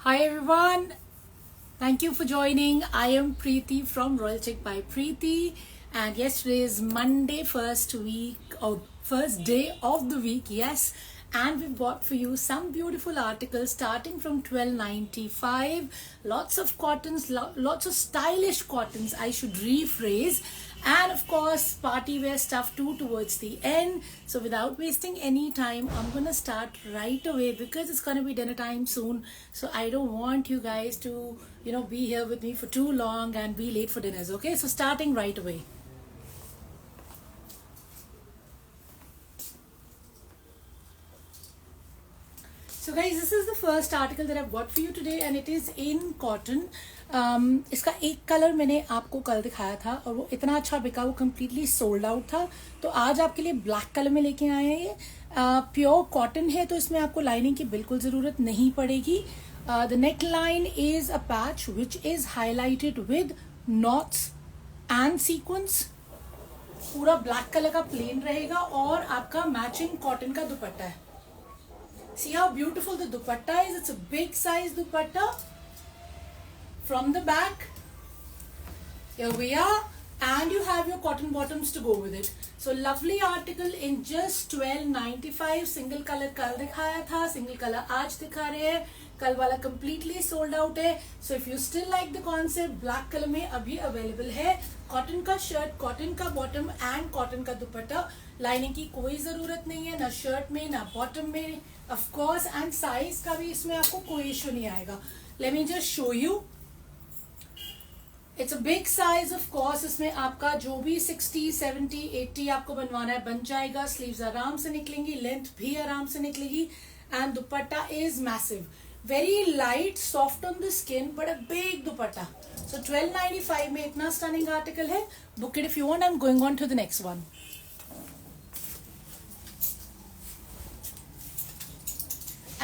Hi everyone, thank you for joining. I am Preeti from Royal Check by Preeti, and yesterday is Monday, first day of the week. Yes, and we've bought for you some beautiful articles starting from 12.95. Lots of cottons, lots of stylish cottons. I should rephrase. And of course party wear stuff too towards the end. So without wasting any time, I'm gonna start right away because it's gonna be dinner time soon. So I don't want you guys to be here with me for too long and be late for dinners. Okay, so starting right away. So guys, this is the first article that I've got for you today and it is in cotton. इसका एक colour मैंने आपको कल दिखाया था और वो इतना अच्छा बिका, वो कम्प्लीटली सोल्ड आउट था. तो आज आपके लिए ब्लैक कलर में लेके आए हैं. ये प्योर कॉटन है तो इसमें आपको लाइनिंग की बिल्कुल ज़रूरत नहीं पड़ेगी. The neck line is a patch which is highlighted with knots and sequence. पूरा ब्लैक कलर का प्लेन रहेगा और आपका मैचिंग कॉटन का दुपट्टा है. See how beautiful the dupatta is. It's a big size dupatta. From the back, here we are, and you have your cotton bottoms to go with it. So lovely article in just 12.95. Single color कल दिखाया था, single color आज दिखा रहे हैं. कल वाला completely sold out है. So if you still like the concept, black color में अभी available है. कॉटन का शर्ट, कॉटन का बॉटम एंड कॉटन का दुपट्टा. लाइनिंग की कोई जरूरत नहीं है, ना शर्ट में ना बॉटम में. ऑफ कोर्स एंड साइज का भी इसमें आपको कोई इशू नहीं आएगा. Late me just show you. It's a big size. Of course इसमें आपका जो भी 60, 70, 80 आपको बनवाना है बन जाएगा. स्लीव्स आराम से निकलेंगी, लेंथ भी आराम से निकलेगी and dupatta is massive. Very light, soft on the skin but a big dupatta. So 12.95 में इतना स्टनिंग आर्टिकल है. Book it if you want. I am going on to the next one.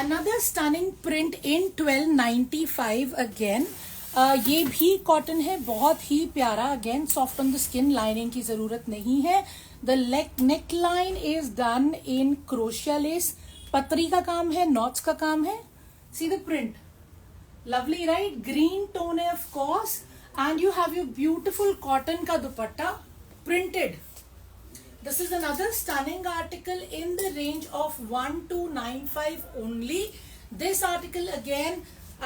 Another stunning print in 12.95 again. ये भी cotton है, बहुत ही प्यारा. Again soft on the skin, lining की जरूरत नहीं है. The neck line is done in crochet lace. पतरी का काम है, नॉट्स का काम है. See the print, lovely right. Green tone है of course and you have your beautiful cotton का dupatta printed. This is another stunning article in the range of 1295 only. This article again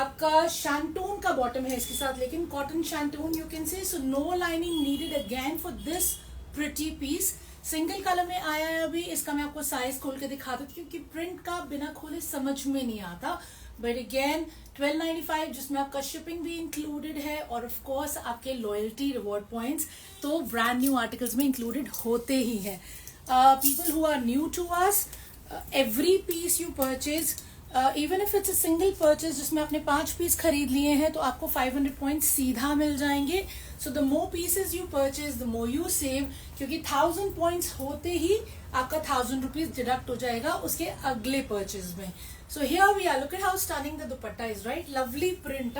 आपका शैंटून का बॉटम है इसके साथ, लेकिन cotton shantoon you can say. So no lining needed again for this pretty piece. Single colour में आया है अभी. इसका मैं आपको साइज खोल के दिखा देती हूँ क्योंकि प्रिंट का बिना खोले समझ में नहीं आता. बट अगेन 12.95 जिसमें आपका शिपिंग भी इंक्लूडेड है और ऑफ कोर्स आपके लॉयल्टी रिवॉर्ड पॉइंट्स तो ब्रांड न्यू आर्टिकल्स में इंक्लूडेड होते ही हैं. People who are new to us, every piece you purchase, even if it's a single purchase जिसमें आपने 5 पीस खरीद लिए हैं तो आपको 500 पॉइंट सीधा मिल जाएंगे. So the more pieces you purchase the more you save, क्योंकि 1000 पॉइंट्स होते ही आपका 1000 रुपीज डिडक्ट हो जाएगा उसके अगले परचेज में. So here we are. Look at how stunning the dupatta is, right? Lovely print,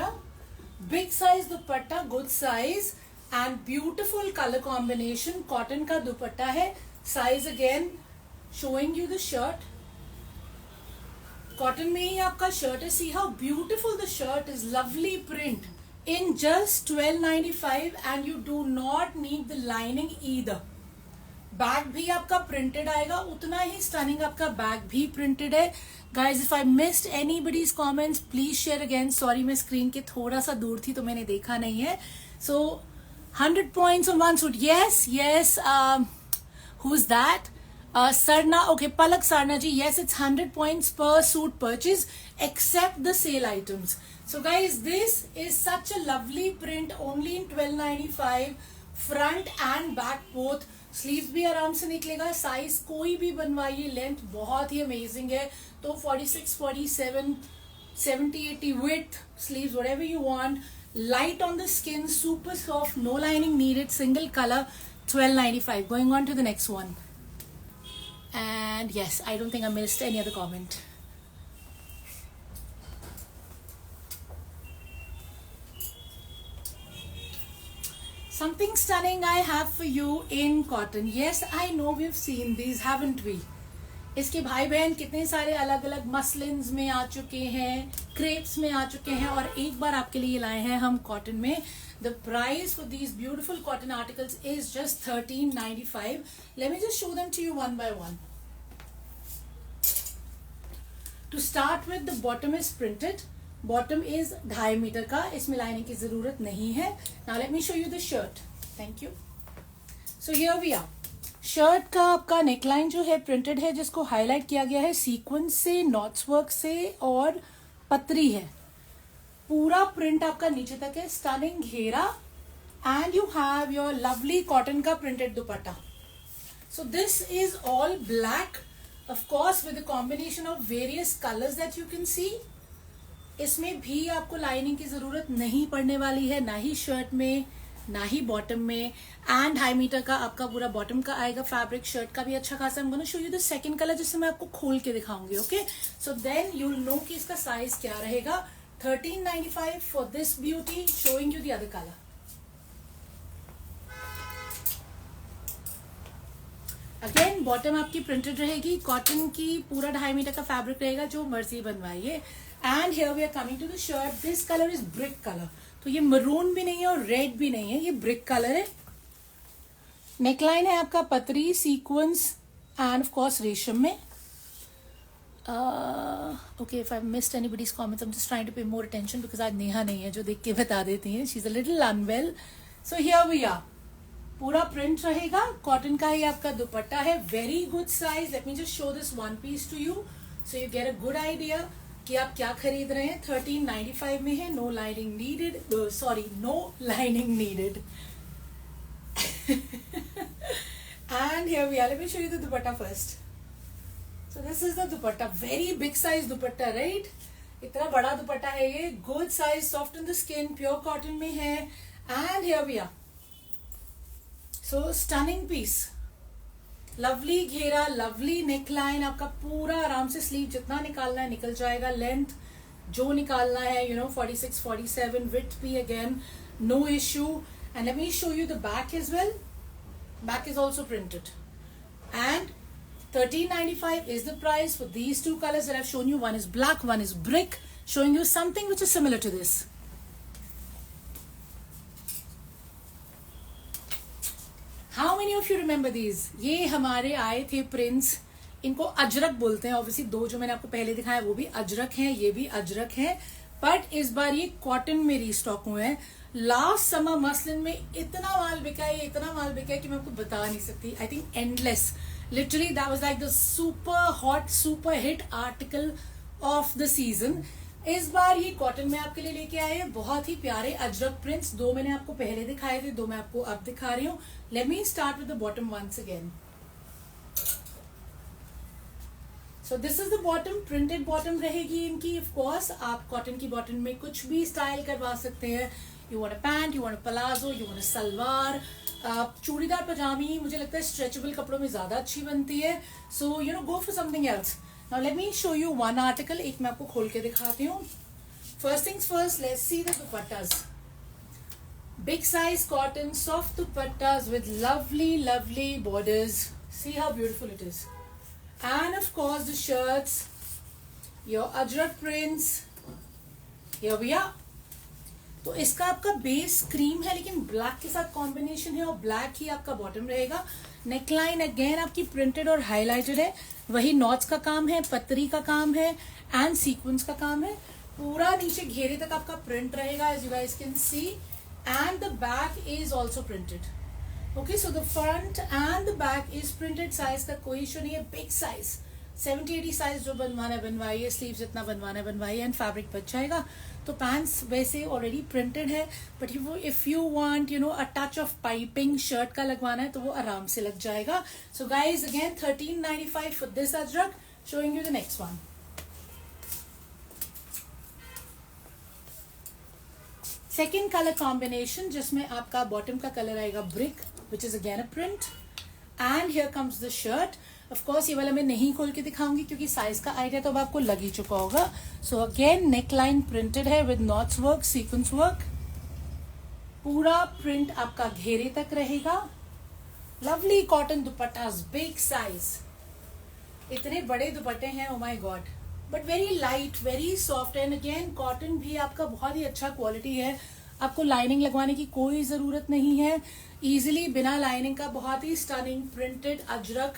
big size dupatta, good size and beautiful color combination. Cotton का दुपट्टा है. Size again showing you the shirt. Cotton में ही आपका shirt है. See how beautiful the shirt is. Lovely print in just 12.95 and you do not need the lining either. Bag भी आपका printed आएगा, उतना ही स्टनिंग आपका बैग भी प्रिंटेड है. Guys if I missed anybody's comments please share again. Sorry मैं screen के थोड़ा सा दूर थी तो मैंने देखा नहीं है. So 100 points on one suit. Yes yes, who is that? Sarna, okay, Palak Sarna ji. Yes, it's 100 points पर suit purchase except the sale items. So guys this is such a lovely print only in 12.95. Front and back both. Sleeves भी आराम से निकलेगा. Size कोई भी बनवाइए, length बहुत ही amazing है. तो 46, 47, 70, 80 width sleeves, whatever you want. Light on the skin, super soft, no lining needed, single color, 12.95. Going on to the next one. And yes, I don't think I missed any other comment. Something stunning I have for you in cotton. Yes, I know we've seen these, haven't we? इसके भाई बहन कितने सारे अलग अलग मसलिन्स में आ चुके हैं, क्रेप्स में आ चुके हैं, और एक बार आपके लिए लाए हैं हम कॉटन में. The price for these beautiful cotton articles is just 1395. Let me just show them to you one by one. To start with the bottom is printed. Bottom is 2.5 metre का, इसमें लाइनिंग की जरूरत नहीं है. Now let me show you the shirt. Thank you. So here we are. Shirt का आपका neckline जो है प्रिंटेड है, जिसको हाईलाइट किया गया है सीक्वेंस से, नॉट्स वर्क से और पतरी है. पूरा प्रिंट आपका नीचे तक है. स्टनिंग घेरा and you have your lovely cotton का printed dupatta. So this is all black, of course with the combination of various colours that you can see. इसमें भी आपको लाइनिंग की जरूरत नहीं पड़ने वाली है, ना ही शर्ट में ना ही बॉटम में. एंड 2.5 मीटर का आपका पूरा बॉटम का आएगा फैब्रिक. शर्ट का भी अच्छा खासा. I'm going to show you the second color, जिससे मैं आपको खोल के दिखाऊंगी. Okay, so then you will know कि इसका साइज क्या रहेगा. 1395 for this beauty. Showing you the other colour. Again bottom आपकी प्रिंटेड रहेगी, कॉटन की, पूरा 2.5 मीटर का फैब्रिक रहेगा, जो मर्जी बनवाइए. And here we are coming to the shirt. This colour is brick colour. तो ये मरून भी नहीं है और रेड भी नहीं है, ये ब्रिक कलर है. नेकलाइन है आपका पतरी, सीक्वेंस एंड ऑफ कोर्स रेशम में. Okay, if I missed anybody's comments, I am just trying to pay more attention because आज नेहा नहीं है जो देख के बता देती है. She is a little unwell. So here we are. पूरा प्रिंट रहेगा. कॉटन का ही आपका दुपट्टा है. Very good size. Let me just show this one piece to you so you get a good idea कि आप क्या खरीद रहे हैं. 1395 में है. No lining needed. Sorry, no lining needed. And here we are. Let me show you the dupatta first. So this is the dupatta. Very big size dupatta, right? इतना बड़ा दुपट्टा है ये. Good size, soft in the skin, pure cotton में है. And here we are. So stunning piece. Lovely घेरा, lovely neckline. आपका पूरा आराम से स्लीव जितना निकालना है निकल जाएगा. लेंथ जो निकालना है, 46, 47. विड्थ भी again no issue. And let me show you the back as well. Back is also printed. And 1395 is the price for these two colors that I've shown you. One is black, one is brick, showing you something which is similar to this. How many of you remember these? ये हमारे आए थे prints. इनको अजरक बोलते हैं. Obviously दो जो मैंने आपको पहले दिखाया वो भी अजरक हैं, ये भी अजरक हैं. बट इस बार ये कॉटन में रीस्टॉक हुए हैं. लास्ट समर मसलिन में इतना माल बिका है, इतना माल बिका है कि मैं आपको बता नहीं सकती. I think endless. Literally that was like the super hot, super hit article of the season. इस बार ये कॉटन में आपके लिए लेके आए हैं बहुत ही प्यारे अजरक प्रिंट्स. दो मैंने आपको पहले दिखाए थे, दो मैं आपको अब दिखा रही हूँ. Let me start with the bottom once again. So this is the bottom. Printed bottom रहेगी इनकी. ऑफ कोर्स आप कॉटन की बॉटम में कुछ भी स्टाइल करवा सकते हैं. You want a pant, you want a palazzo, you want a salwar. Churidar पजामी मुझे लगता है स्ट्रेचेबल कपड़ों में ज्यादा अच्छी बनती है. So go for something else. Now let me show you one article. एक मैं आपको खोल के दिखाती हूँ. First things first, let's see the dupattas. Big size cotton soft dupattas with lovely lovely borders. See how beautiful it is. And of course the shirts, your ajrak prints. Here we are. तो इसका आपका बेस क्रीम है लेकिन black के साथ combination है और black ही आपका बॉटम रहेगा. नेकलाइन अगेन आपकी प्रिंटेड और हाईलाइटेड है. वही नॉट्स का काम है, पतरी का काम है एंड सीक्वेंस का काम है. पूरा नीचे घेरे तक आपका प्रिंट रहेगा as you guys can see. And the back is also printed. Okay, so the front and the back is printed. Size का कोई इशू नहीं है. बिग साइज 70-80 साइज जो बनवाना है बनवाइए. स्लीव जितना बनवाना है बनवाइए. एंड फैब्रिक बच जाएगा. तो पैंट्स वैसे ऑलरेडी प्रिंटेड है but if you want a touch of piping shirt का लगवाना है तो वो आराम से लग जाएगा. So guys again 1395 for this Ajrak. Showing you the next one. Second colour combination जिसमें आपका बॉटम का कलर आएगा brick which is again a print. And here comes the shirt. Of course ये वाला मैं नहीं खोल के दिखाऊंगी क्योंकि साइज का आइडिया तो अब आपको लग ही चुका होगा. सो अगेन नेकलाइन प्रिंटेड है with knots work, sequence work. पूरा प्रिंट आपका घेरे तक रहेगा. Lovely cotton dupattas, big size. इतने बड़े दुपट्टे हैं, oh my God, but very light, very soft, and again cotton भी आपका बहुत ही अच्छा क्वालिटी है, आपको लाइनिंग लगवाने की कोई जरूरत नहीं है, इजीली बिना लाइनिंग का बहुत ही स्टनिंग प्रिंटेड अजरक।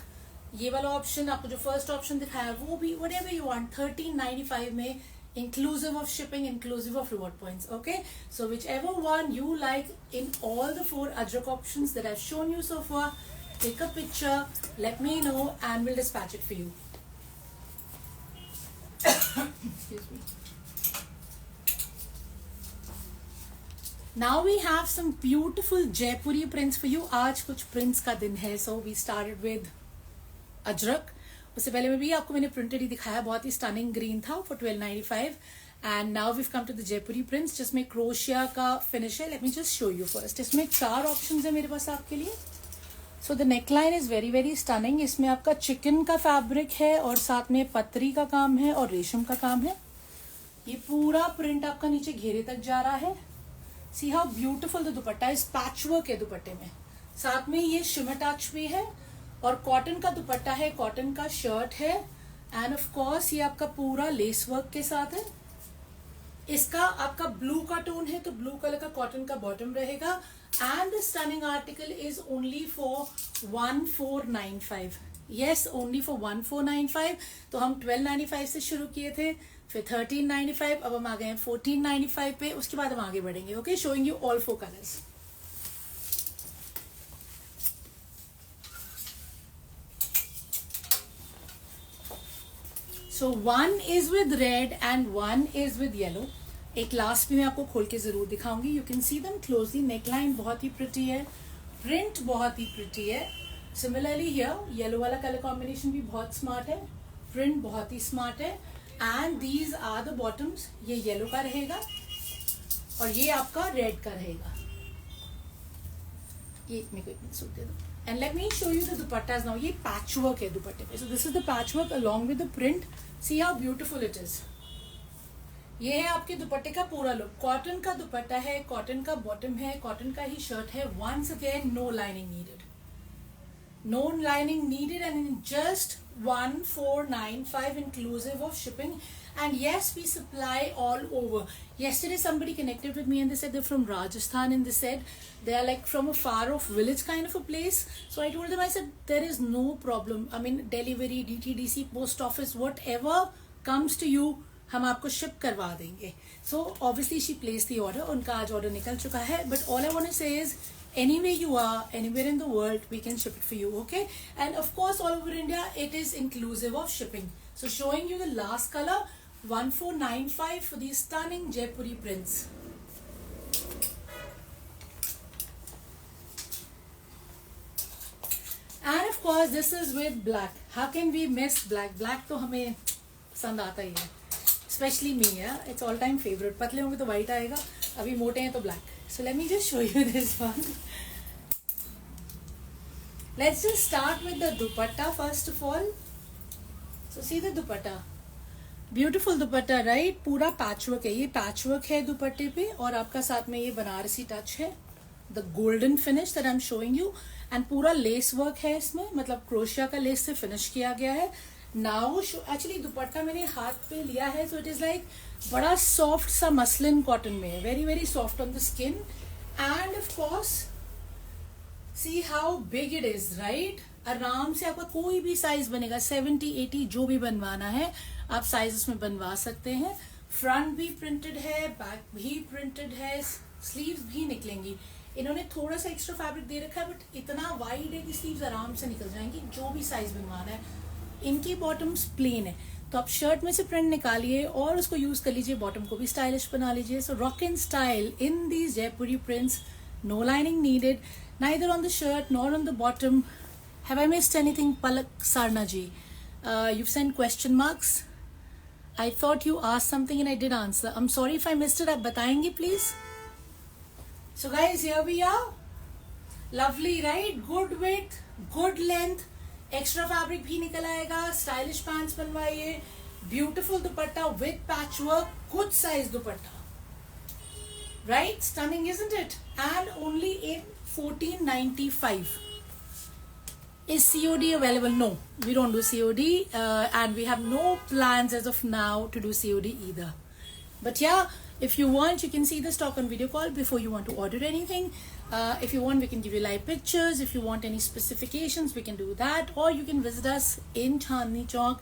ये वाला ऑप्शन आपको जो फर्स्ट ऑप्शन दिखाया वो भी व्हाटएवर यू वांट 1395 में, inclusive of shipping, inclusive of reward points. Okay, so whichever one you like in all the 4 ajrak options that I've shown you so far, take a picture, let me know, and we'll dispatch it for you. Excuse me. Now we have some beautiful Jaipuri prints for you. आज कुछ prints का दिन है, so we started with Ajrak. उससे पहले में भी आपको मैंने प्रिंटेड ही दिखाया, बहुत ही स्टनिंग ग्रीन था for 1295, and now we've come to the Jaipuri prints जिसमें क्रोशिया का फिनिश है। Let me just show you first. इसमें 4 ऑप्शंस है मेरे पास आपके लिए। So the neckline is very very stunning. इसमें आपका चिकन का फैब्रिक है और साथ में पतरी का काम है और रेशम का काम है। ये पूरा प्रिंट आपका नीचे घेरे तक जा रहा है। सी how beautiful the dupatta is, patchwork है दुपट्टे में, साथ में ये शिमर टच भी है और कॉटन का दुपट्टा है, कॉटन का शर्ट है, एंड ऑफ कोर्स ये आपका पूरा लेस वर्क के साथ है। इसका आपका ब्लू का टोन है तो ब्लू कलर का कॉटन का बॉटम रहेगा, and the stunning article is only for 1495। Yes, only for 1495। तो हम 1295 से शुरू किए थे, फिर 1395, अब हम आ गए हैं 1495 पे, उसके बाद हम आगे बढ़ेंगे। Okay, showing you all 4 colours. So 1 is with red and 1 is with yellow. एक लास्ट भी मैं आपको खोल के जरूर दिखाऊंगी। You can see them closely. Neckline बहुत ही प्रिटी है, प्रिंट बहुत ही प्रिटी है। सिमिलरली हियर येलो वाला कलर कॉम्बिनेशन भी बहुत स्मार्ट है, प्रिंट बहुत ही स्मार्ट है, and these are the bottoms. ये येलो का रहेगा और ये आपका रेड का रहेगा। ये मेरे को एक मिनट सूट दे दो। And let me show you the dupattas now. ये patchwork है दुपट्टे पे. So this is the patchwork along with the print. See how beautiful it is. ये है आपके दुपट्टे का पूरा लुक। कॉटन का दुपट्टा है, कॉटन का बॉटम है, कॉटन का ही शर्ट है। Once again, no lining needed. No lining needed, and in just 1495 inclusive of shipping. And yes, we supply all over. Yesterday somebody connected with me and they said they're from Rajasthan, and they said they are like from a far off village kind of a place. So I told them, I said there is no problem. I mean, delivery, DTDC, post office, whatever comes to you, हम आपको ship करवा देंगे। So obviously she placed the order. उनका आज order निकल चुका है, but all I want to say is anywhere you are, anywhere in the world, we can ship it for you. Okay, and of course all over India it is inclusive of shipping. So showing you the last color, 1495 for these stunning Jaipuri prints. And of course this is with black. How can we miss black? Black तो हमें पसंद आता ही है, especially me. Yeah, it's all time favorite. पतले होंगे तो white आएगा, अभी मोटे हैं तो black. So let me just show you this one. Let's just start with the dupatta first of all. So see the dupatta. Beautiful dupatta, right? पूरा patchwork है, ये पैचवर्क है दुपट्टे पे, और आपका साथ में ये बनारसी टच है, the golden finish that I am showing you, and पूरा लेस वर्क है इसमें, मतलब क्रोशिया का लेस से फिनिश किया गया है। नाउ एक्चुअली दुपट्टा मैंने हाथ पे लिया है, सो इट इज लाइक बड़ा सॉफ्ट सा मसलिन कॉटन में है, very very soft on the skin, and of course see how big it is, right? आराम से आपका कोई भी साइज बनेगा, 70, 80 जो भी बनवाना है आप साइजेस में बनवा सकते हैं। फ्रंट भी प्रिंटेड है, बैक भी प्रिंटेड है, स्लीव्स भी निकलेंगी। इन्होंने थोड़ा सा एक्स्ट्रा फैब्रिक दे रखा है, बट इतना वाइड है कि स्लीव्स आराम से निकल जाएंगी, जो भी साइज बनवाना है। इनकी बॉटम्स प्लेन है, तो आप शर्ट में से प्रिंट निकालिए और उसको यूज कर लीजिए, बॉटम को भी स्टाइलिश बना लीजिए। So rock and style in these Jaipuri prints, no lining needed, neither on the shirt nor on the bottom. Have I missed anything, Palak Sarna ji? You've sent question marks. I thought you asked something and I did answer. I'm sorry if I missed it. आप बताएंगे please? So guys, here we are. Lovely, right? Good width, good length. Extra fabric भी निकल आएगा. Stylish pants बनवाइए. Beautiful dupatta with patchwork. Good size dupatta. Right? Stunning, isn't it? And only in 1495. Is COD available? No, we don't do COD, and we have no plans as of now to do COD either. But yeah, if you want, you can see the stock on video call before you want to order anything. If you want, we can give you live pictures. If you want any specifications, we can do that. Or you can visit us in Chandni Chowk.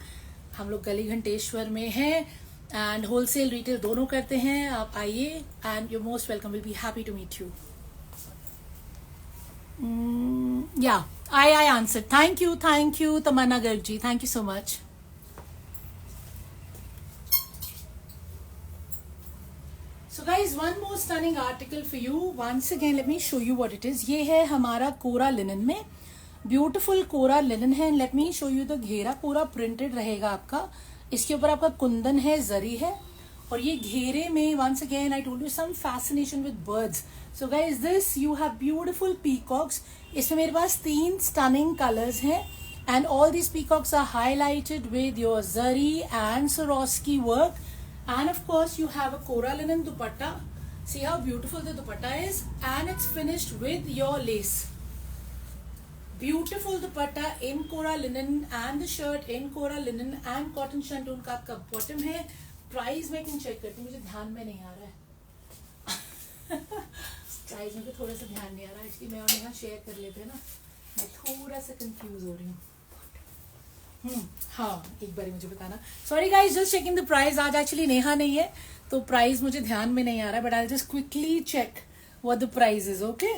हम लोग गली घंटेश्वर में हैं and wholesale retail दोनों करते हैं. आप आइए and you're most welcome. We'll be happy to meet you. Yeah, I answered. Thank you, Tamanna Garg ji. Thank you so much. So guys, one more stunning article for you. Once again, let me show you what it is. ये है हमारा कोरा linen में, beautiful कोरा linen है. Let me show you the घेरा पूरा printed रहेगा आपका. इसके ऊपर आपका कुंदन है, जरी है, और ये घेरे में once again I told you some fascination with birds. So guys this you have beautiful peacocks. इसमें मेरे पास 3 स्टनिंग कलर्स हैं and all these peacocks are highlighted with your zari and Swarovski work. And of course you have a Kora linen dupatta. See how beautiful the dupatta is, and it's finished with your lace. Beautiful dupatta in Kora linen and the shirt in Kora linen and cotton shantoon का आपका bottom है. Price मैं can check करती हूँ, मुझे ध्यान में नहीं आ रहा है. प्राइस में तो थोड़ा सा ध्यान नहीं आ रहा है, इसलिए मैं और नेहा शेयर कर लेते हैं ना. मैं थोड़ा सा कंफ्यूज हो रही हूँ. हाँ, एक बार मुझे बताना. Sorry guys, just checking the price. आज एक्चुअली नेहा नहीं है तो प्राइस मुझे ध्यान में नहीं आ रहा है, but I just quickly check what the price is. Okay,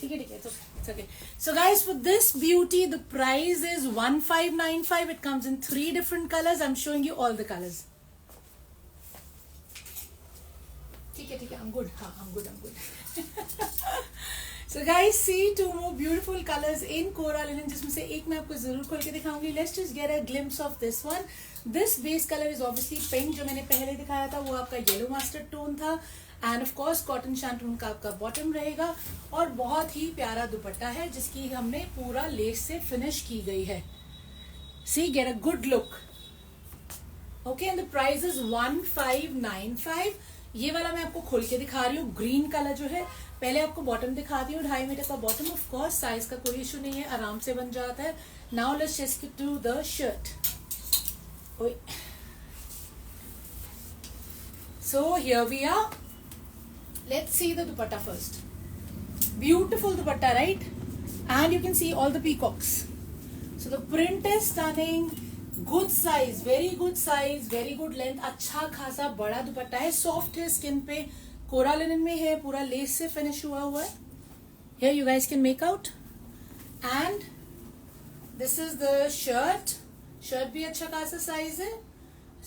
ठीक है, तो okay. So guys, for this beauty, the price is 1595. It comes in 3 different colors. I'm showing you all the colors. ठीक है, I'm good. हाँ, I'm good. So guys, see 2 more beautiful colors in Kora linen, जिसमें से एक मैं आपको जरूर खोल के दिखाऊंगी. Let's just get a glimpse of this one. This base color is obviously pink. जो मैंने पहले दिखाया था वो आपका येलो मस्टर्ड टोन था. And of course cotton shantoon का आपका बॉटम रहेगा, और बहुत ही प्यारा दुपट्टा है जिसकी हमने पूरा लेस से फिनिश की गई है. See, get a good look. Okay, and the price is 1595. ये वाला मैं आपको खोल के दिखा रही हूँ. ग्रीन कलर जो है, पहले आपको बॉटम दिखाती हूँ. 2.5 मीटर का बॉटम. ऑफ कोर्स साइज का कोई इशू नहीं है, आराम से बन जाता है. Now let's just do the shirt. So here we are. Let's see the dupatta first. Beautiful dupatta, right? And you can see all the peacocks. So the print is stunning. Good size, very good length. अच्छा खासा बड़ा दुपट्टा है. Soft है skin पे. कोरा linen में है, पूरा less से फिनिश हुआ है. Here you guys can make out. And this is the shirt. Shirt भी अच्छा खासा साइज है.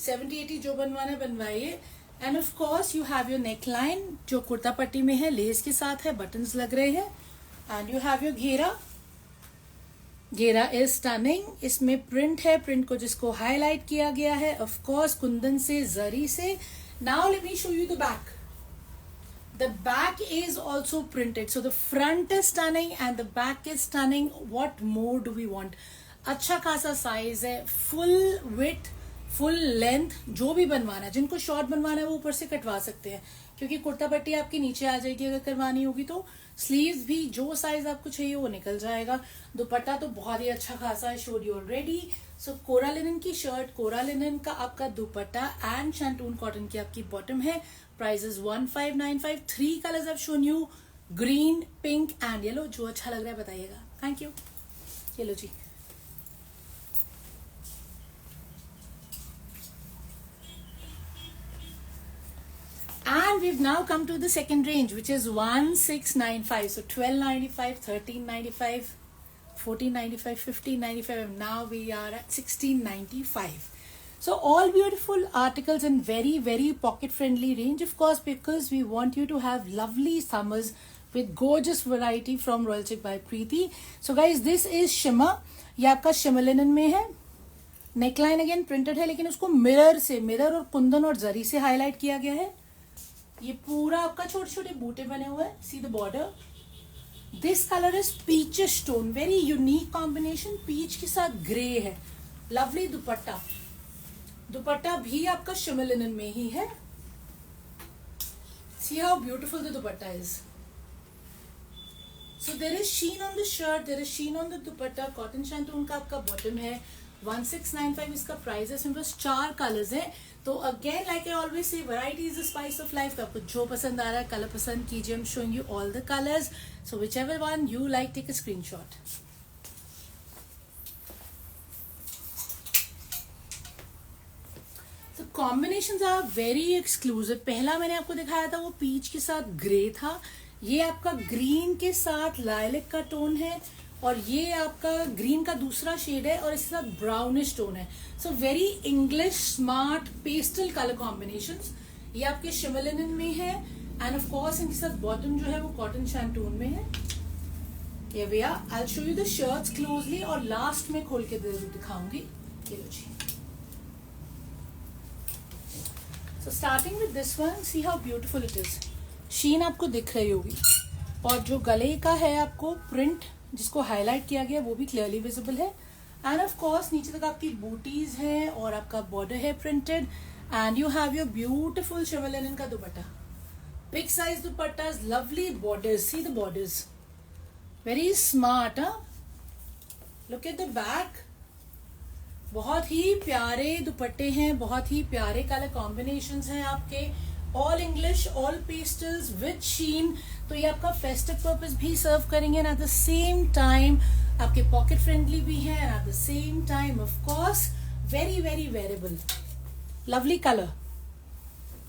70-80 जो बनवाना बनवाइए. And of course you have your neck line जो कुर्ता पट्टी में है, लेस के साथ है, बटन्स लग रहे हैं. एंड यू हैव योर घेरा. घेरा इज स्टनिंग. इसमें प्रिंट है, प्रिंट को जिसको हाईलाइट किया गया है ऑफ कोर्स कुंदन से, जरी से. Now let me show you the back. The back is also printed. So the front is stunning and the back is stunning. What more do we want. अच्छा खासा size है, full width, full length. जो भी बनवाना है, जिनको short बनवाना है वो ऊपर से कटवा सकते हैं, क्योंकि कुर्ता पट्टी आपकी नीचे आ जाएगी अगर करवानी होगी तो. स्लीव्स भी जो साइज आपको चाहिए वो निकल जाएगा. दुपट्टा तो बहुत ही अच्छा खासा है, शोड यू ऑलरेडी. सो कोरा लिनन की शर्ट, कोरा लिनन का आपका दुपट्टा एंड शैंटून कॉटन की आपकी बॉटम है. Price is 1595. 3 colours of shown you, green, pink and yellow. जो अच्छा लग रहा है बताइएगा. Thank you. येलो जी. And we've now come to the second range, which is 1695. So 1295, 1395, 1495, 1595, and now we are at 1695. So all beautiful articles in very pocket friendly range, of course, because we want you to have lovely summers with gorgeous variety from Royal Chic by Preeti. So guys, this is shimmer. ये आपका shimmer linen में है. Neckline again printed है, लेकिन उसको mirror और कुंदन और जरी से हाईलाइट किया गया है. ये पूरा आपका छोटे छोटे बूटे बने हुए हैं. See the border. This colour is peach stone. Very unique combination. Peach के साथ ग्रे है. लवली दुपट्टा. दुपट्टा भी आपका शिमर लिनन में ही है. सी how beautiful the dupatta is. So there is sheen on the shirt, there is sheen on the dupatta. Cotton shantoon का आपका bottom है. 1695 इसका प्राइस है. इसमें बस 4 कलर्स हैं. तो again like I always say, variety is the spice of life. आपको जो पसंद आ रहा है कलर पसंद कीजिए. I am showing you all the colours. So whichever one you like, take a screenshot. तो कॉम्बिनेशंस आर वेरी एक्सक्लूसिव. पहला मैंने आपको दिखाया था वो पीच के साथ ग्रे था. ये आपका ग्रीन के साथ लाइलिक का टोन है, और ये आपका ग्रीन का दूसरा शेड है और इसके साथ ब्राउनिश टोन है. So very English smart pastel colour combinations. ये आपके शिमर लिनन में है, एंड ऑफ कोर्स इनके साथ बॉटम जो है वो कॉटन शैंटून में है. ये भैया I will show you the shirts closely, और लास्ट में खोल के दिखाऊंगी. ये लो जी. So starting with this one, see how beautiful it is. Sheen आपको दिख रही होगी, और जो गले का है आपको प्रिंट जिसको हाईलाइट किया गया वो भी क्लियरली विजिबल है. एंड ऑफ कोर्स नीचे तक आपकी बूटीज है और आपका बॉर्डर है printed, and you have your beautiful shimmer linen का dupatta. Big size dupattas, lovely borders. See the borders, very smart. Look at the back. बहुत ही प्यारे दुपट्टे हैं, बहुत ही प्यारे कलर कॉम्बिनेशंस हैं आपके. All English, all pastels with sheen. तो ये आपका फेस्टिव पर्पस भी सर्व करेंगे, and at the same time आपके पॉकेट फ्रेंडली भी है, and at the same time of course very very wearable. Lovely colour.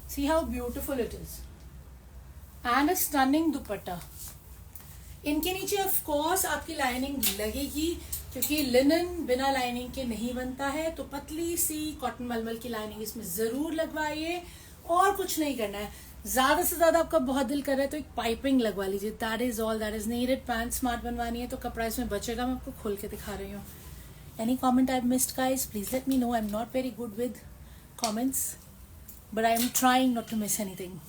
See how beautiful it is, and a stunning dupatta. इनके नीचे ऑफ कोर्स आपकी lining लगेगी, क्योंकि linen बिना lining के नहीं बनता है. तो पतली सी कॉटन मलमल की लाइनिंग इसमें जरूर लगवाइए, और कुछ नहीं करना है. ज्यादा से ज्यादा आपका बहुत दिल कर रहा है तो एक पाइपिंग लगवा लीजिए. That is all that is needed. Pant smart बनवानी है तो कपड़ा इसमें बचेगा. मैं आपको खोल के दिखा रही हूँ. Any comment I missed guys, please let me know. I am not very good with comments, but I am trying not to miss anything.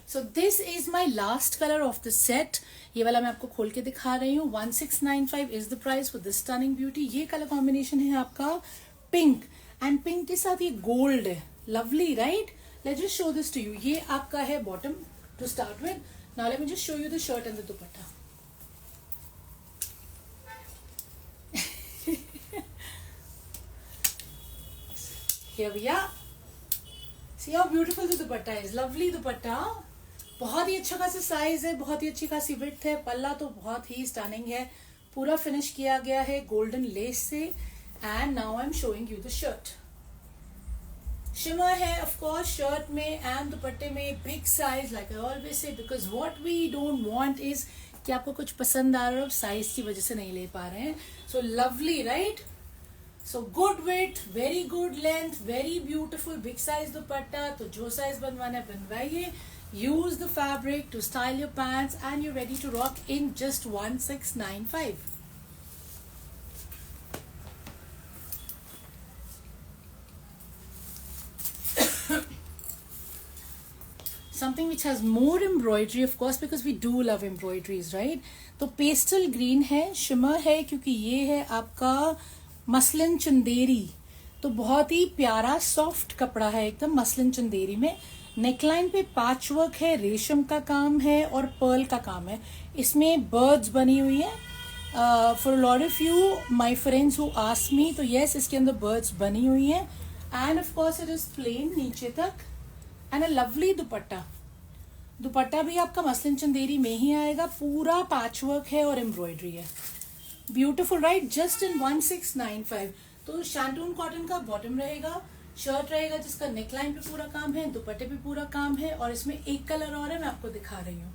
So this is my last colour of the set. ये वाला मैं आपको खोल के दिखा रही हूँ. 1695 is the price for this stunning beauty. ये कलर कॉम्बिनेशन है आपका पिंक, एंड पिंक के साथ ये गोल्ड है. Lovely right. Let's just show this to you. ये आपका है bottom to start with. Now let me just show you the shirt and the dupatta. Here we are. See how beautiful the dupatta is. Lovely dupatta. बहुत ही अच्छा खासा size है, बहुत ही अच्छी खासी विड्थ है. पल्ला तो बहुत ही स्टनिंग है, पूरा फिनिश किया गया है गोल्डन लेस से. And now I am showing you the shirt. Shimmer है ऑफ कोर्स शर्ट में एंड दुपट्टे में. Big size like I always say, because what we don't want is कि आपको कुछ पसंद आ रहा है, साइज की वजह से नहीं ले पा रहे हैं. So lovely right. So good width, very good length, very beautiful big size दुपट्टा. तो जो साइज बनवाना है बनवाइए. Use the fabric to style your pants, and you're ready to rock in just 1695. Something which has more embroidery, of course, because we do love embroideries, right? तो pastel green है, shimmer है, क्योंकि ये है आपका मसलिन चंदेरी. तो बहुत ही प्यारा सॉफ्ट कपड़ा है एकदम मसलिन चंदेरी में. नेकलाइन पे पैच वर्क है, रेशम का काम है और पर्ल का काम है. इसमें बर्ड्स बनी हुई है. For lot of you my friends who ask me, तो यस इसके अंदर बर्ड्स बनी हुई है. And of course it is plain नीचे तक, एंड अ लवली दुपट्टा. दुपट्टा भी आपका मसलिन चंदेरी में ही आएगा. पूरा पैच वर्क है और एम्ब्रॉयडरी है. Beautiful right. Just in 1695. तो शैंटून कॉटन का बॉटम रहेगा, शर्ट रहेगा जिसका नेकलाइन पे पूरा काम है, दुपट्टे पे पूरा काम है, और इसमें एक कलर और है, मैं आपको दिखा रही हूँ.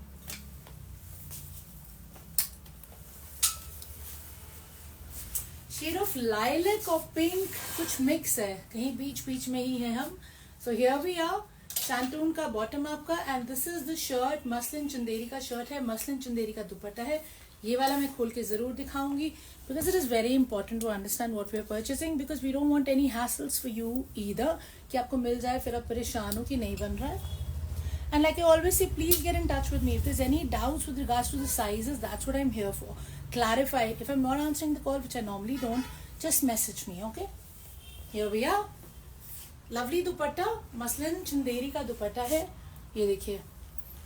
शेड ऑफ लाइलैक और पिंक कुछ मिक्स है, कहीं बीच बीच में ही है हम. So here we are. Shantoon का बॉटम आपका, and this is the shirt. Muslin Chanderi का शर्ट है, मसलिन चंदेरी का दुपट्टा है. ये वाला मैं खोल के जरूर दिखाऊंगी, because it is very important to understand what we are purchasing, because we don't want any hassles for you either कि आपको मिल जाए फिर आप परेशान हो कि नहीं बन रहा है. And like I always say, please get in touch with me. If there's any doubts with regards to the sizes, that's what I'm here for. Clarify. If I'm not answering the call, which I normally don't, just message me, okay? Here we are. Lovely dupatta, muslin Chanderi का दुपट्टा है. ये देखिए,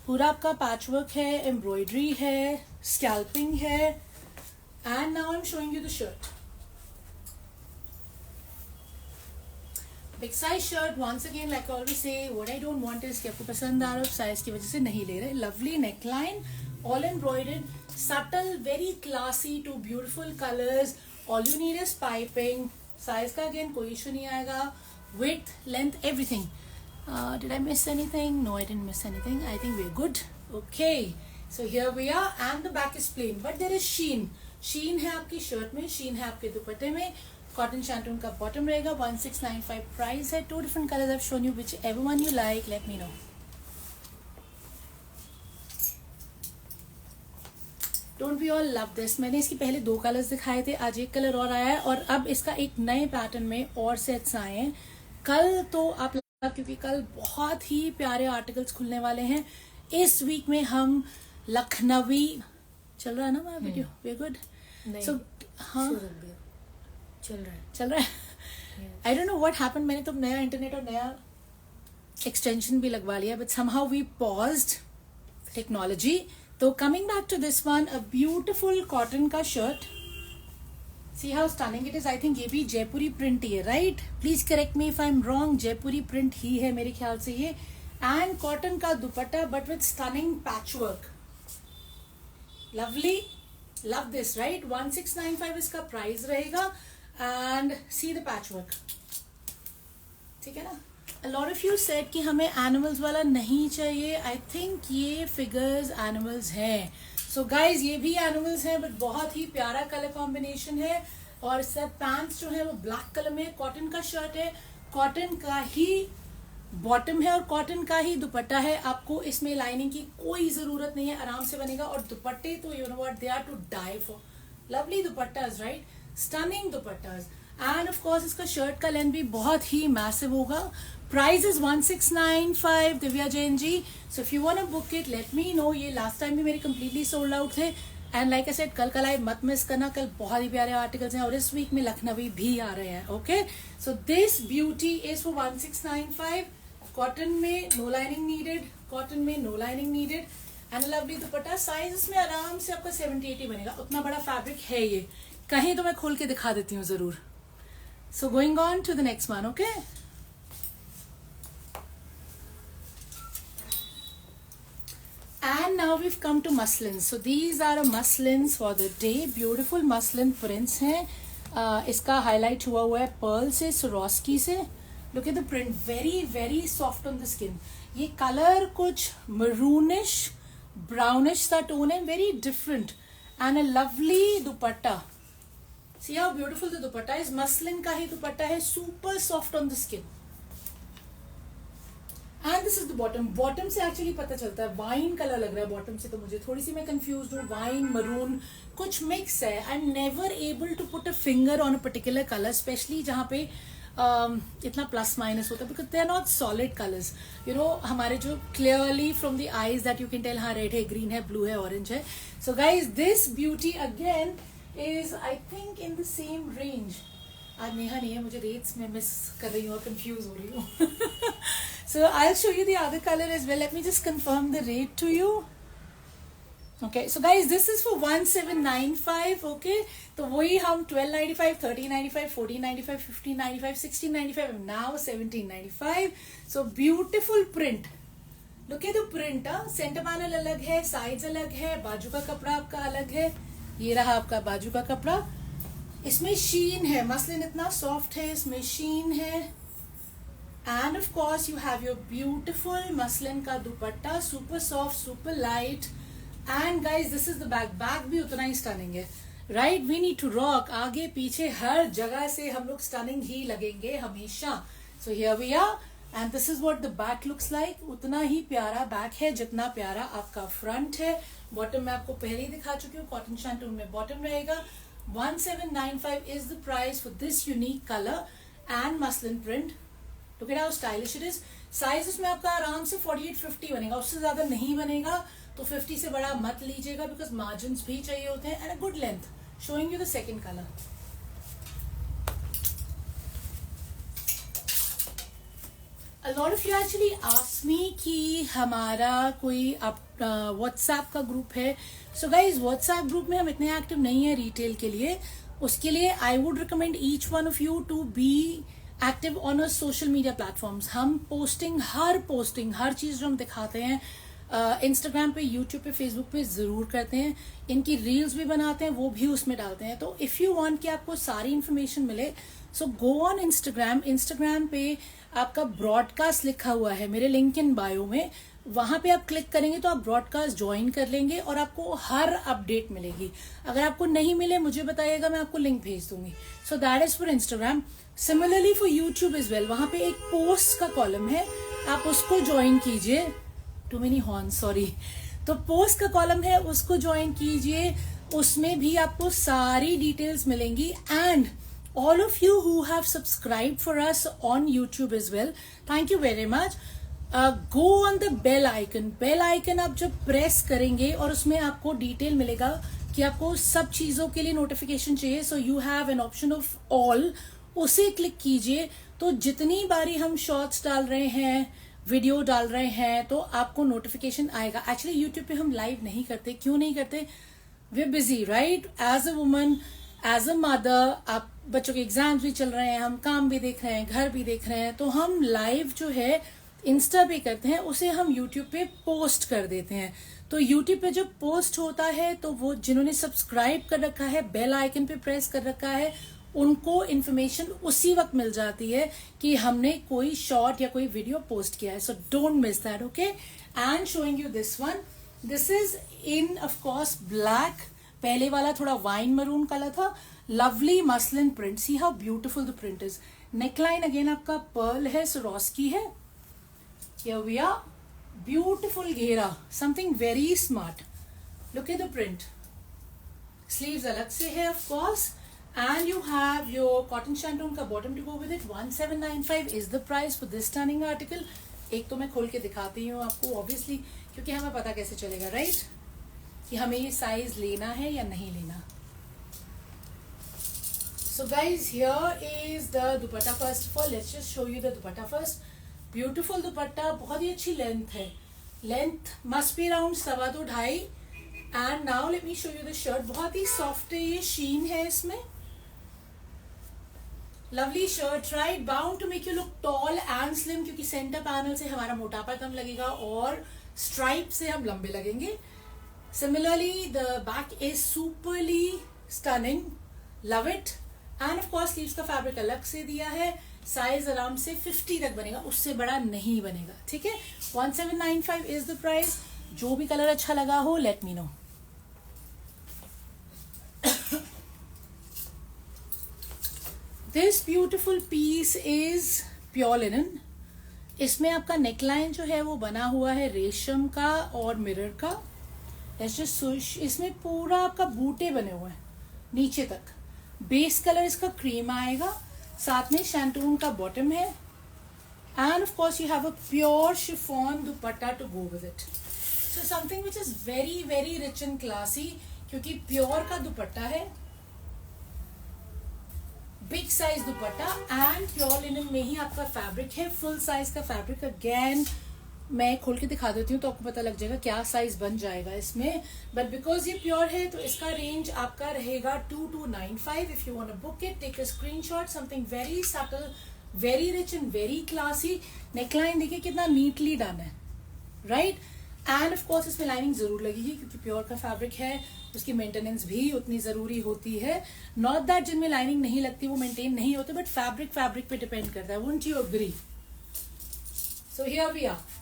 पूरा आपका patchwork है, embroidery है, scalloping है. And now I am showing you the shirt. Big size shirt. Once again like I always say, what I don't want is कि आपको पसंद आ रहा है, साइज की वजह से नहीं ले रहे. Lovely neckline, all embroidered, subtle, very classy two beautiful colours. All you need is piping. Size का अगेन कोई इशू नहीं आएगा. Width, length, everything. Did I miss anything? No, I didn't miss anything. I think we're good. Okay. So here we are and the back is plain. But there is sheen. Sheen है आपकी shirt में, sheen है आपके दुपट्टे में. Cotton shantoon का bottom रहेगा. 1695 price है. 2 different colors I've shown you. Whichever one you like, let me know. Don't we all love this? मैंने इसकी पहले 2 कलर्स दिखाए थे, आज एक कलर और आया है और अब इसका एक नए पैटर्न में और सेट्स आए हैं. कल तो आप, क्योंकि कल बहुत ही प्यारे आर्टिकल्स खुलने वाले हैं. इस वीक में हम लखनवी, चल रहा है ना मेरा वीडियो? We good. सो हाँ, चल रहा है. आई डोंट नो व्हाट हैपेंड. मैंने तो नया इंटरनेट और नया एक्सटेंशन भी लगवा लिया, but somehow we paused technology. तो coming back to this one, a beautiful cotton का shirt. See how stunning it is. I think ये भी जयपुरी प्रिंट ही है, right? Please correct me if I am wrong. Jaipuri print ही है मेरे ख्याल से ये. एंड कॉटन का dupatta but with stunning patchwork. Lovely, love this, right? 1695 इसका प्राइस रहेगा. And see the patchwork. ठीक है ना? A lot of you said कि हमें एनिमल्स वाला नहीं चाहिए. आई थिंक ये फिगर्स एनिमल्स हैं. सो गाइज ये भी एनिमल्स हैं, बट बहुत ही प्यारा कलर कॉम्बिनेशन है. और सब पैंट्स जो है वो ब्लैक कलर में. कॉटन का शर्ट है, कॉटन का ही बॉटम है और कॉटन का ही दुपट्टा है. आपको इसमें लाइनिंग की कोई जरूरत नहीं है, आराम से बनेगा. और दुपट्टे तो you know what, they are to die for. Lovely dupattas, right? Stunning dupattas. And of course इसका शर्ट का लेंथ भी बहुत ही मैसिव होगा. Price is 1695, Divya Jain ji. So if you want to book it, let me know. ये लास्ट टाइम भी मेरे completely sold out थे. एंड लाइक आई सेड, कल का लाइव मत मिस करना. कल बहुत ही प्यारे आर्टिकल्स हैं और इस वीक में लखनवी भी आ रहे हैं. Okay, so this beauty is for 1695. Cotton में नो लाइनिंग नीडेड, कॉटन में no lining needed. And lovely dupatta. Size इसमें आराम से आपका 70-80 बनेगा. उतना बड़ा फैब्रिक है ये. कहीं तो मैं खोल के दिखा देती हूँ जरूर. So going on to the next one. Okay, and now we've come to muslins. So these are muslins for the day. Beautiful muslin prints हैं. इसका highlight हुआ है pearl से, Swarovski से. Look at the print, very very soft on the skin. ये color कुछ maroonish, brownish सा tone है, very different. And a lovely dupatta. See how beautiful the dupatta is. Muslin का ही दुपट्टा है, super soft on the skin. And this is the bottom. Bottom से actually पता चलता है, वाइन कलर लग रहा है बॉटम से, तो मुझे थोड़ी सी मैं कंफ्यूज हूँ. वाइन, मरून, कुछ मिक्स है. I am never able to put a finger on a particular colour, specially जहाँ पे इतना प्लस माइनस होता है, because they are not solid colours. You know, हमारे जो clearly from the eyes that you can tell, हाँ red है, green है, ब्लू है, ऑरेंज है. So guys this beauty again is I think in the same range. आज नेहा नहीं है, मुझे रेट्स में मिस कर रही हूँ और कंफ्यूज हो रही हूँ. So I'll show you the other color as well. Let me just confirm the rate to you. Okay, so guys, this is for 1795. Okay, तो वही हम 1295, 1395, 1495, 1595, 1695, and now 1795. So beautiful print. Look at the print. Centre panel अलग है, sides अलग है, बाजू का कपड़ा आपका अलग है. ये रहा आपका बाजू का कपड़ा. इसमें शीन है, मसलिन इतना सॉफ्ट है, इसमें शीन है. And of course you have your beautiful muslin का दुपट्टा, super soft, super light. And guys, this is the bag. Bag भी उतना ही stunning है, right? We need to rock. आगे पीछे हर जगह से हम लोग stunning ही लगेंगे हमेशा. So here we are. And this is what the back looks like. उतना ही प्यारा बैक है जितना प्यारा आपका फ्रंट है. बॉटम में आपको पहले ही दिखा चुकी हूँ, कॉटन शैंटून में बॉटम रहेगा. 1795 is the price for this unique color and muslin print. Look at how stylish it is. Size इसमें आपका आराम से 48-50 बनेगा, उससे ज्यादा नहीं बनेगा. तो 50 से बड़ा मत लीजिएगा, बिकॉज मार्जिन भी चाहिए होते हैं. And a good length. Showing you the second colour. A lot of you actually asked me कि हमारा कोई व्हाट्सएप का ग्रुप है. सो गाइज व्हाट्सएप ग्रुप में हम इतने एक्टिव नहीं है रिटेल के लिए. उसके लिए I would recommend each one of you to be active on a social media platforms. हम पोस्टिंग हर चीज जो हम दिखाते हैं इंस्टाग्राम पे, यूट्यूब पे, फेसबुक पे जरूर करते हैं. इनकी रील्स भी बनाते हैं, वो भी उसमें डालते हैं. तो इफ यू वांट कि आपको सारी इन्फॉर्मेशन मिले, सो गो ऑन इंस्टाग्राम पे आपका ब्रॉडकास्ट लिखा हुआ है मेरे लिंक इन बायो में. वहां पे आप क्लिक करेंगे तो आप ब्रॉडकास्ट ज्वाइन कर लेंगे और आपको हर अपडेट मिलेगी. अगर आपको नहीं मिले मुझे बताइएगा, मैं आपको लिंक भेज दूंगी. So that is for Instagram. Similarly for YouTube is well. वहां पे एक पोस्ट का कॉलम है, आप उसको ज्वाइन कीजिए. Too many horn, sorry. तो पोस्ट का कॉलम है, उसको ज्वाइन कीजिए. उसमें भी आपको सारी डिटेल्स मिलेंगी. And all of you who have subscribed for us on YouTube as well, thank you very much. Go on the bell icon आप जब प्रेस करेंगे और उसमें आपको डिटेल मिलेगा कि आपको सब चीजों के लिए नोटिफिकेशन चाहिए. So you have an option of all, उसे क्लिक कीजिए. तो जितनी बारी हम शॉर्ट्स डाल रहे हैं, वीडियो डाल रहे हैं, तो आपको नोटिफिकेशन आएगा. एक्चुअली यूट्यूब पे हम लाइव नहीं करते. क्यों नहीं करते? We are busy, right? As a woman, as a mother, आप बच्चों के एग्जाम्स भी चल रहे हैं, हम काम भी देख रहे हैं, घर भी देख रहे हैं, तो हम लाइव जो है इंस्टा पे करते हैं, उसे हम यूट्यूब पे पोस्ट कर देते हैं. तो यूट्यूब पे जब पोस्ट होता है तो वो जिन्होंने सब्सक्राइब कर रखा है, बेल आइकन पे प्रेस कर रखा है, उनको इन्फॉर्मेशन उसी वक्त मिल जाती है कि हमने कोई शॉर्ट या कोई वीडियो पोस्ट किया है. So don't miss that. Okay, and showing you this one. This is in of course black. पहले वाला थोड़ा वाइन मरून कलर था. Lovely muslin print. C how beautiful the print is. Neckline again आपका Perl है, Swarovski है. Here we are. Beautiful घेरा. Something very smart. Look at the print. Sleeves अलग से है of course. And you have your cotton shantung का bottom to go with it. 1795 is the price for this stunning article. एक तो मैं खोल के दिखाती हूँ आपको obviously, क्योंकि हमें पता कैसे चलेगा, right? कि हमें ये साइज लेना है या नहीं लेना. So guys, here is the dupatta. First of all, let's just show you the dupatta first. Beautiful dupatta, बहुत ही अच्छी लेंथ है. Length must be around 2.25. And now let me show you the shirt. बहुत ही soft है, ये शीन है इसमें. Lovely shirt, right? Bound to make you look tall and slim, क्योंकि centre panel से हमारा मोटापा कम लगेगा और स्ट्राइप से हम लंबे लगेंगे. Similarly, the back is superly stunning. Love it. And of course sleeves का फैब्रिक अलग से दिया है. साइज आराम से 50 तक बनेगा, उससे बड़ा नहीं बनेगा. ठीक है. 1795 इज द प्राइस. जो भी कलर अच्छा लगा हो let me know. This beautiful piece is pure linen. इसमें आपका नेकलाइन जो है वो बना हुआ है रेशम का और मिरर का. इसमें पूरा आपका बूटे बने हुए हैं नीचे तक. बेस कलर इसका क्रीम आएगा. साथ में शैंटून का बॉटम है. And of course you have a pure chiffon dupatta to go with it. So something which is very very rich and classy, क्योंकि प्योर का दुपट्टा है, big size dupatta and pure linen में ही आपका फैब्रिक है. फुल साइज का fabric. अगेन मैं खोल के दिखा देती हूँ तो आपको पता लग जाएगा क्या साइज बन जाएगा इसमें. बट बिकॉज ये प्योर है तो इसका रेंज आपका रहेगा 2295. If you want to book it, take a screenshot. Something very subtle, very rich and very classy. Neckline देखिए कितना नीटली डन है, राइट? एंड ऑफ कोर्स इसमें लाइनिंग जरूर लगेगी क्योंकि प्योर का फैब्रिक है. उसकी मेंटेनेंस भी उतनी जरूरी होती है. नॉट दैट जिनमें लाइनिंग नहीं लगती वो मेंटेन नहीं होते, बट फैब्रिक पे डिपेंड करता है. Wouldn't you agree? So here we are.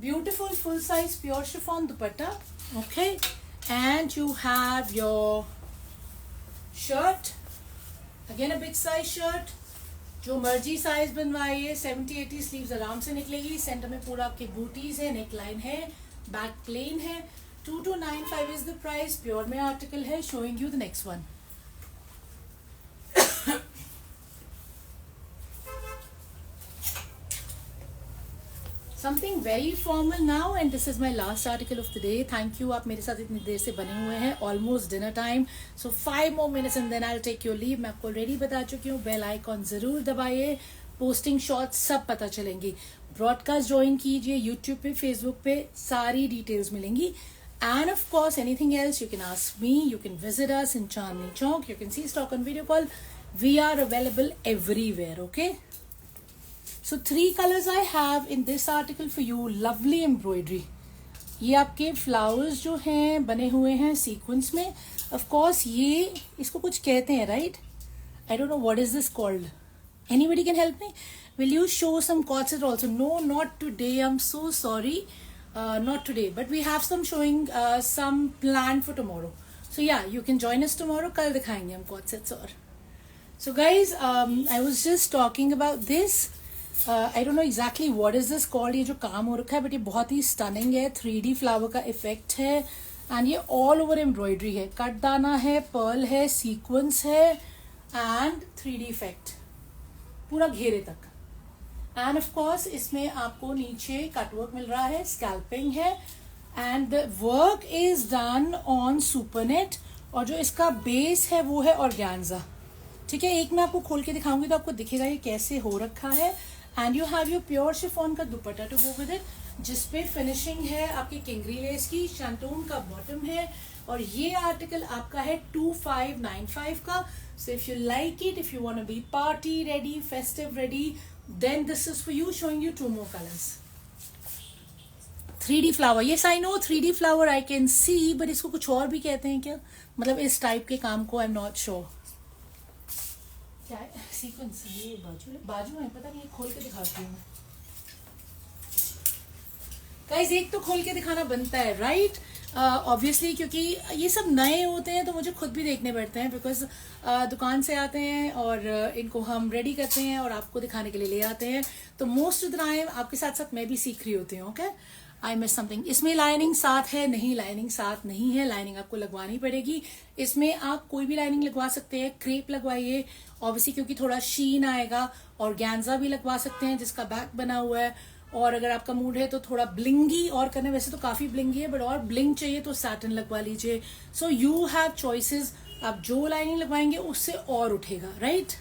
Beautiful full size pure chiffon dupatta. Okay, and you have your shirt. Again a big size shirt. जो मर्जी साइज बनवाइए. 70-80 स्लीव्स आराम से निकलेगी. सेंटर में पूरा आपके बूटीज है, नेकलाइन है, बैक प्लेन है. 2295 इज द प्राइस. प्योर में आर्टिकल है. Showing you the next one. Something very formal now and this is my last article of the day. Thank you, आप मेरे साथ इतनी देर से बने हुए हैं. Almost dinner time. So 5 more minutes and then I will take your leave. मैं आपको ऑलरेडी बता चुकी हूँ, बेल आइकॉन जरूर दबाइए. पोस्टिंग शॉट्स सब पता चलेंगी। ब्रॉडकास्ट ज्वाइन कीजिए यूट्यूब पे, फेसबुक पे, सारी डिटेल्स मिलेंगी। And of course anything else you can ask me, you can visit us in Chandni Chowk, you can see stock on video call, we are available everywhere. Okay, so 3 colors I have in this article for you. Lovely embroidery. ये आपके flowers जो हैं बने हुए हैं sequence में। Of course ये इसको कुछ कहते हैं, right? I don't know what is this called. Anybody can help me? Will you show some cord set also? No, not today, I am so sorry, not today, but we have some showing some plan for tomorrow. So yeah, you can join us tomorrow. कल दिखाएंगे हम cord sets. और so guys, I was just talking about this. I don't know exactly what is this called, ये जो काम हो रखा है, बट ये बहुत ही स्टनिंग है। 3D फ्लावर का इफेक्ट है एंड ये ऑल ओवर एम्ब्रॉयडरी है, कट दाना है, पर्ल है, सीक्वेंस है एंड 3D इफेक्ट पूरा घेरे तक। एंड ऑफ कोर्स इसमें आपको नीचे कटवर्क मिल रहा है, स्कैल्पिंग है and the work is done on supernet. और जो इसका बेस है वो है ऑर्गेन्जा। ठीक है, एक मैं आपको खोल के दिखाऊंगी तो आपको दिखेगा ये कैसे हो रखा है। And you have your pure chiffon का dupatta to go with it, जिसपे फिनिशिंग है आपकी किंगरी लेस की, शैंटून का बॉटम है। और ये आर्टिकल आपका है 2595 का। So if you like it, if you want to be party ready, festive ready, then this is for you. Showing you 2 more colors. 3D flower, yes I know 3D flower I can see, but इसको कुछ और भी कहते हैं क्या? मतलब इस type के काम को आई एम नॉट श्योर क्या है। सीक्वेंस, ये बाजू है, पता नहीं, खोल के दिखाती हूँ। गाइस, एक तो खोल के दिखाना बनता है, राइट? ऑब्वियसली क्योंकि ये सब नए होते हैं तो मुझे खुद भी देखने पड़ते हैं, बिकॉज दुकान से आते हैं और इनको हम रेडी करते हैं और आपको दिखाने के लिए ले आते हैं। तो मोस्ट ऑफ द टाइम आपके साथ साथ मैं भी सीख रही होती हूँ। Okay, I miss something. इसमें लाइनिंग साथ है? नहीं, लाइनिंग साथ नहीं है, लाइनिंग आपको लगवानी पड़ेगी। इसमें आप कोई भी लाइनिंग लगवा सकते हैं, क्रेप लगवाइए ऑब्वियसली क्योंकि थोड़ा शीन आएगा। ऑर्गेन्जा भी लगवा सकते हैं जिसका बैक बना हुआ है। और अगर आपका मूड है तो थोड़ा ब्लिंगी और करने, वैसे तो काफी ब्लिंगी है, बट और ब्लिंग चाहिए तो सैटिन लगवा लीजिए। सो यू हैव चॉइसेस, आप जो लाइनिंग लगवाएंगे उससे और उठेगा, right?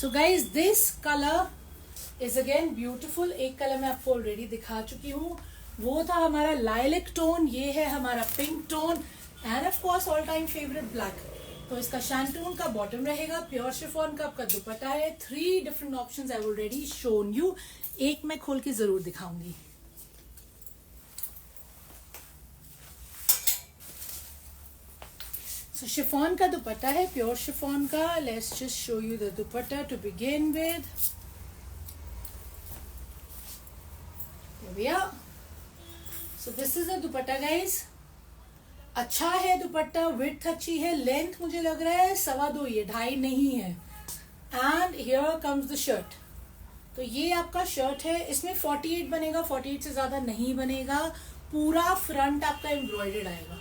So guys, this colour is again beautiful. एक कलर मैं आपको ऑलरेडी दिखा चुकी हूँ, वो था हमारा लाइलेक टोन, ये है हमारा pink tone and of course all time favourite black. तो इसका शैंटून का बॉटम रहेगा, प्योर शिफॉन का आपका दुपट्टा है। 3 different options I already shown you. एक मैं खोल के जरूर दिखाऊंगी। सो शिफॉन का दुपट्टा है, प्योर शिफॉन का। Let's just show you the dupatta to begin with. So this is the dupatta guys. अच्छा है दुपट्टा, विड्थ अच्छी है, लेंथ मुझे लग रहा है 2.25 ये 2.5 नहीं है। And here comes the shirt. तो ये आपका शर्ट है, इसमें 48 बनेगा, 48 से ज्यादा नहीं बनेगा। पूरा फ्रंट आपका एम्ब्रॉयडर्ड आएगा।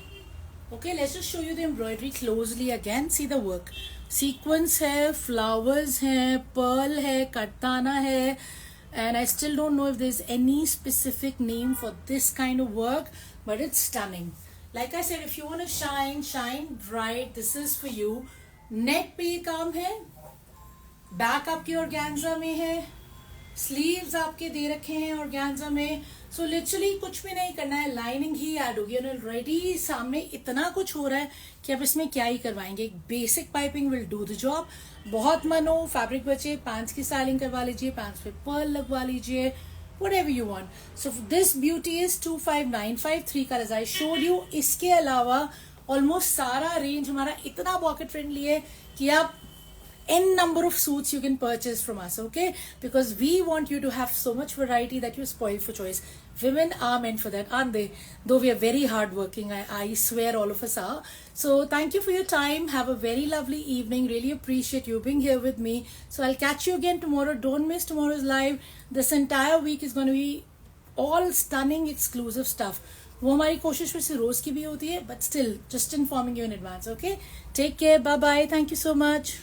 Okay, let's just show you the embroidery closely again. See the work, sequence है, फ्लावर्स हैं, पर्ल है, कटदाना है। And I still don't know if there's any specific name for this kind of work, but it's stunning. Like I said, if you want to shine, shine bright, this is for you. Neck पे ये काम है, back आपके organza में है, sleeves आपके दे रखे हैं ऑर्गेन्जा में। सो लिटरली कुछ भी नहीं करना है, लाइनिंग ही ऐड होगी। ऑलरेडी सामने इतना कुछ हो रहा है कि अब इसमें क्या ही करवाएंगे। एक basic piping will do the job. बहुत मन हो, फैब्रिक बचे, पैंट्स की स्टाइलिंग करवा लीजिए, पैंट्स पे पर्ल लगवा लीजिए, whatever you want. So this beauty is 2595, 3 colors I showed you. इसके अलावा ऑलमोस्ट सारा रेंज हमारा इतना पॉकेट फ्रेंडली है कि आप n number of suits you can purchase from us, okay? Because we want you to have so much variety that you spoil for choice. Women are meant for that, aren't they? Though we are very hardworking, I swear all of us are. So thank you for your time. Have a very lovely evening. Really appreciate you being here with me. So I'll catch you again tomorrow. Don't miss tomorrow's live. This entire week is going to be all stunning exclusive stuff. वो हमारी कोशिश वैसे रोज की भी होती है, but still just informing you in advance, okay? Take care. Bye bye. Thank you so much.